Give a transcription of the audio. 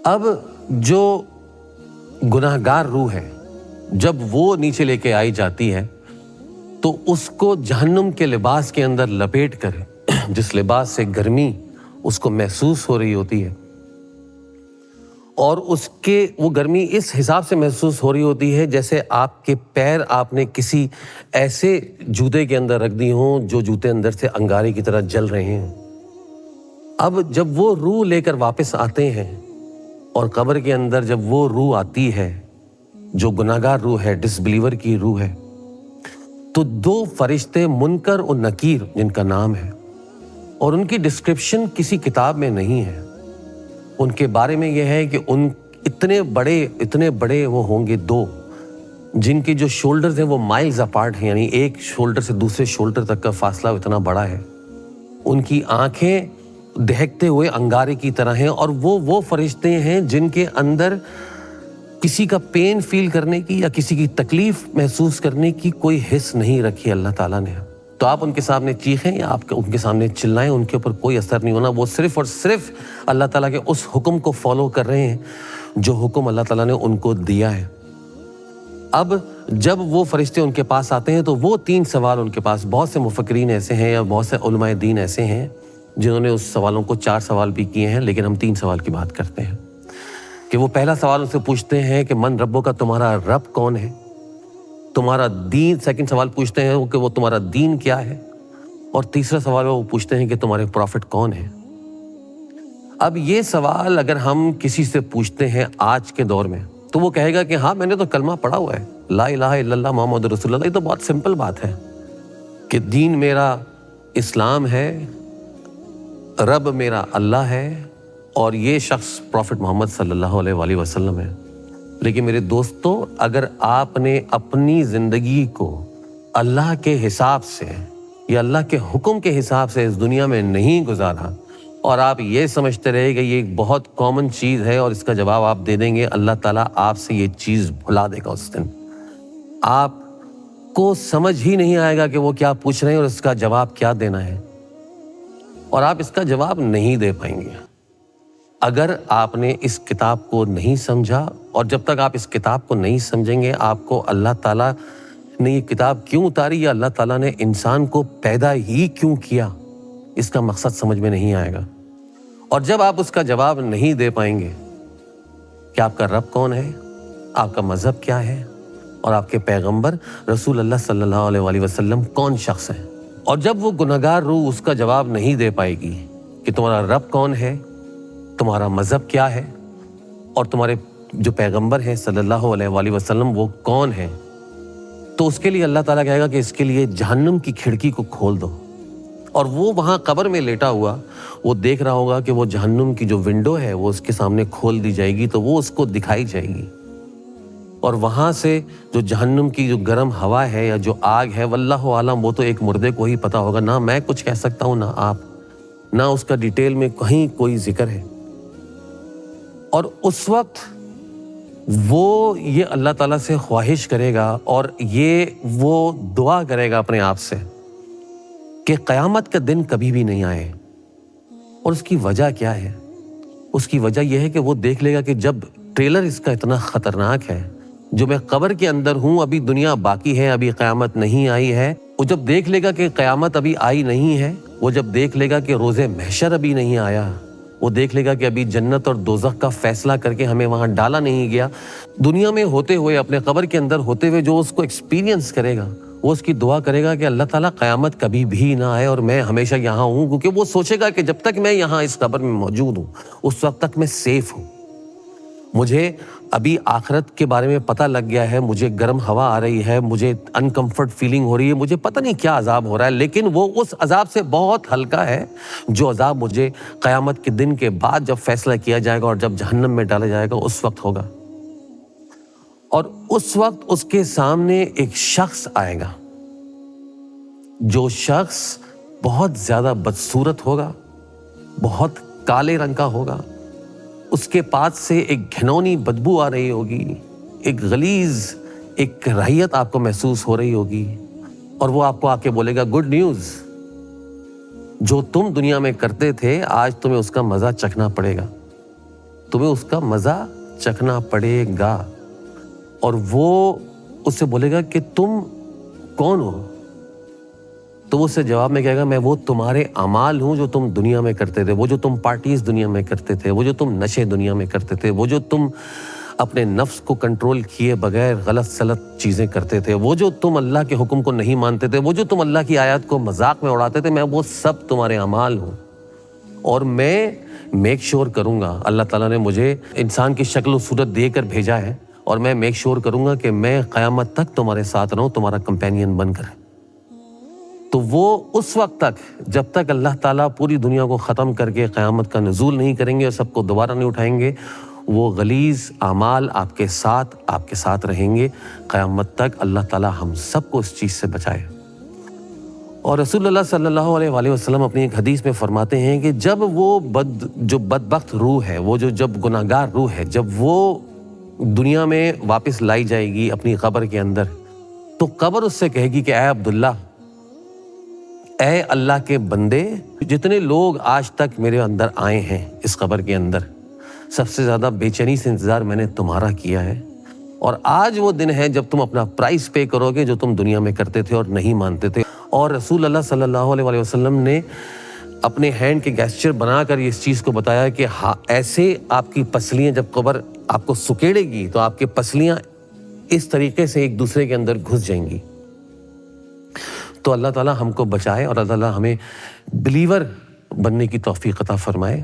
اب جو گناہگار روح ہے جب وہ نیچے لے کے آئی جاتی ہے تو اس کو جہنم کے لباس کے اندر لپیٹ کر، جس لباس سے گرمی اس کو محسوس ہو رہی ہوتی ہے، اور اس کے وہ گرمی اس حساب سے محسوس ہو رہی ہوتی ہے جیسے آپ کے پیر آپ نے کسی ایسے جوتے کے اندر رکھ دی ہوں جو جوتے اندر سے انگارے کی طرح جل رہے ہیں۔ اب جب وہ روح لے کر واپس آتے ہیں اور قبر کے اندر جب وہ روح آتی ہے جو گناہگار روح ہے، ڈس بلیور کی روح ہے، تو دو فرشتے منکر اور نکیر جن کا نام ہے، اور ان کی ڈسکرپشن کسی کتاب میں نہیں ہے، ان کے بارے میں یہ ہے کہ ان اتنے بڑے وہ ہوں گے، دو جن کی جو شولڈرز ہیں وہ مائلز اپارٹ ہیں، یعنی ایک شولڈر سے دوسرے شولڈر تک کا فاصلہ اتنا بڑا ہے۔ ان کی آنکھیں دہکتے ہوئے انگارے کی طرح ہیں، اور وہ فرشتے ہیں جن کے اندر کسی کا پین فیل کرنے کی یا کسی کی تکلیف محسوس کرنے کی کوئی حس نہیں رکھی اللہ تعالیٰ نے۔ تو آپ ان کے سامنے چیخیں یا آپ ان کے سامنے چلائیں، ان کے اوپر کوئی اثر نہیں ہونا۔ وہ صرف اور صرف اللہ تعالیٰ کے اس حکم کو فالو کر رہے ہیں جو حکم اللہ تعالیٰ نے ان کو دیا ہے۔ اب جب وہ فرشتے ان کے پاس آتے ہیں تو وہ 3 سوال ان کے پاس، بہت سے مفکرین ایسے ہیں یا بہت سے علماء دین ایسے ہیں جنہوں نے اس سوالوں کو 4 سوال بھی کیے ہیں، لیکن ہم 3 سوال کی بات کرتے ہیں۔ کہ وہ پہلا سوال ان سے پوچھتے ہیں کہ من ربوں کا، تمہارا رب کون ہے؟ تمہارا دین، سیکنڈ سوال پوچھتے ہیں کہ وہ تمہارا دین کیا ہے؟ اور تیسرا سوال وہ پوچھتے ہیں کہ تمہارے پروفٹ کون ہیں؟ اب یہ سوال اگر ہم کسی سے پوچھتے ہیں آج کے دور میں تو وہ کہے گا کہ ہاں میں نے تو کلمہ پڑھا ہوا ہے، لا الہ الا اللہ محمد رسول اللہ۔ یہ تو بہت سمپل بات ہے کہ دین میرا اسلام ہے، رب میرا اللہ ہے، اور یہ شخص پروفٹ محمد صلی اللہ علیہ وآلہ وسلم ہے۔ لیکن میرے دوستو، اگر آپ نے اپنی زندگی کو اللہ کے حساب سے یا اللہ کے حکم کے حساب سے اس دنیا میں نہیں گزارا اور آپ یہ سمجھتے رہے کہ یہ ایک بہت کامن چیز ہے اور اس کا جواب آپ دے دیں گے، اللہ تعالیٰ آپ سے یہ چیز بھلا دے گا۔ اس دن آپ کو سمجھ ہی نہیں آئے گا کہ وہ کیا پوچھ رہے ہیں اور اس کا جواب کیا دینا ہے، اور آپ اس کا جواب نہیں دے پائیں گے اگر آپ نے اس کتاب کو نہیں سمجھا۔ اور جب تک آپ اس کتاب کو نہیں سمجھیں گے، آپ کو اللہ تعالیٰ نے یہ کتاب کیوں اتاری یا اللہ تعالیٰ نے انسان کو پیدا ہی کیوں کیا، اس کا مقصد سمجھ میں نہیں آئے گا۔ اور جب آپ اس کا جواب نہیں دے پائیں گے کہ آپ کا رب کون ہے، آپ کا مذہب کیا ہے، اور آپ کے پیغمبر رسول اللہ صلی اللہ علیہ وآلہ وسلم کون شخص ہیں، اور جب وہ گنہگار روح اس کا جواب نہیں دے پائے گی کہ تمہارا رب کون ہے، تمہارا مذہب کیا ہے، اور تمہارے جو پیغمبر ہیں صلی اللہ علیہ وآلہ وسلم وہ کون ہیں، تو اس کے لیے اللہ تعالیٰ کہے گا کہ اس کے لیے جہنم کی کھڑکی کو کھول دو۔ اور وہ وہاں قبر میں لیٹا ہوا وہ دیکھ رہا ہوگا کہ وہ جہنم کی جو ونڈو ہے وہ اس کے سامنے کھول دی جائے گی، تو وہ اس کو دکھائی جائے گی، اور وہاں سے جو جہنم کی جو گرم ہوا ہے یا جو آگ ہے، واللہ عالم، وہ تو ایک مردے کو ہی پتا ہوگا، نہ میں کچھ کہہ سکتا ہوں نہ آپ، نہ اس کا ڈیٹیل میں کہیں کوئی ذکر ہے۔ اور اس وقت وہ یہ اللہ تعالیٰ سے خواہش کرے گا اور یہ وہ دعا کرے گا اپنے آپ سے کہ قیامت کا دن کبھی بھی نہیں آئے۔ اور اس کی وجہ کیا ہے؟ اس کی وجہ یہ ہے کہ وہ دیکھ لے گا کہ جب ٹریلر اس کا اتنا خطرناک ہے، جو میں قبر کے اندر ہوں، ابھی دنیا باقی ہے، ابھی قیامت نہیں آئی ہے، وہ جب دیکھ لے گا کہ قیامت ابھی آئی نہیں ہے، وہ جب دیکھ لے گا کہ روز محشر ابھی نہیں آیا، وہ دیکھ لے گا کہ ابھی جنت اور دوزخ کا فیصلہ کر کے ہمیں وہاں ڈالا نہیں گیا، دنیا میں ہوتے ہوئے، اپنے قبر کے اندر ہوتے ہوئے جو اس کو ایکسپیرینس کرے گا، وہ اس کی دعا کرے گا کہ اللہ تعالیٰ قیامت کبھی بھی نہ آئے اور میں ہمیشہ یہاں ہوں، کیونکہ وہ سوچے گا کہ جب تک میں یہاں اس قبر میں موجود ہوں اس وقت تک میں سیف ہوں۔ مجھے ابھی آخرت کے بارے میں پتہ لگ گیا ہے، مجھے گرم ہوا آ رہی ہے، مجھے انکمفرٹ فیلنگ ہو رہی ہے، مجھے پتہ نہیں کیا عذاب ہو رہا ہے، لیکن وہ اس عذاب سے بہت ہلکا ہے جو عذاب مجھے قیامت کے دن کے بعد جب فیصلہ کیا جائے گا اور جب جہنم میں ڈالا جائے گا اس وقت ہوگا۔ اور اس وقت اس کے سامنے ایک شخص آئے گا، جو شخص بہت زیادہ بدصورت ہوگا، بہت کالے رنگ کا ہوگا، اس کے پاس سے ایک گھنونی بدبو آ رہی ہوگی، ایک غلیظ ایک کراہیت آپ کو محسوس ہو رہی ہوگی، اور وہ آپ کو آ کے بولے گا گڈ نیوز، جو تم دنیا میں کرتے تھے آج تمہیں اس کا مزہ چکھنا پڑے گا۔ تمہیں اس کا مزہ چکھنا پڑے گا۔ اور وہ اس سے بولے گا کہ تم کون ہو؟ تو وہ اس سے جواب میں کہے گا میں وہ تمہارے اعمال ہوں جو تم دنیا میں کرتے تھے، وہ جو تم پارٹیز دنیا میں کرتے تھے، وہ جو تم نشے دنیا میں کرتے تھے، وہ جو تم اپنے نفس کو کنٹرول کیے بغیر غلط سلط چیزیں کرتے تھے، وہ جو تم اللہ کے حکم کو نہیں مانتے تھے، وہ جو تم اللہ کی آیات کو مذاق میں اڑاتے تھے، میں وہ سب تمہارے اعمال ہوں۔ اور میں میک شور کروں گا، اللہ تعالیٰ نے مجھے انسان کی شکل و صورت دے کر بھیجا ہے، اور میں میک شور کروں گا کہ میں قیامت تک تمہارے ساتھ رہوں، تمہارا کمپینین بن کر۔ تو وہ اس وقت تک، جب تک اللہ تعالیٰ پوری دنیا کو ختم کر کے قیامت کا نزول نہیں کریں گے اور سب کو دوبارہ نہیں اٹھائیں گے، وہ غلیظ اعمال آپ کے ساتھ رہیں گے قیامت تک۔ اللہ تعالیٰ ہم سب کو اس چیز سے بچائے۔ اور رسول اللہ صلی اللہ علیہ وآلہ وسلم اپنی ایک حدیث میں فرماتے ہیں کہ جب وہ جو بدبخت روح ہے، وہ جو جب گناہگار روح ہے، جب وہ دنیا میں واپس لائی جائے گی اپنی قبر کے اندر، تو قبر اس سے کہے گی کہ اے عبداللہ، اے اللہ کے بندے، جتنے لوگ آج تک میرے اندر آئے ہیں اس قبر کے اندر، سب سے زیادہ بے چینی سے انتظار میں نے تمہارا کیا ہے، اور آج وہ دن ہے جب تم اپنا پرائز پے کرو گے جو تم دنیا میں کرتے تھے اور نہیں مانتے تھے۔ اور رسول اللہ صلی اللہ علیہ وآلہ وسلم نے اپنے ہینڈ کے گیسچر بنا کر اس چیز کو بتایا کہ ہاں ایسے آپ کی پسلیاں جب قبر آپ کو سکیڑے گی تو آپ کی پسلیاں اس طریقے سے ایک دوسرے کے اندر گھس جائیں گی۔ تو اللہ تعالیٰ ہم کو بچائے اور اللہ تعالیٰ ہمیں بلیور بننے کی توفیق عطا فرمائے۔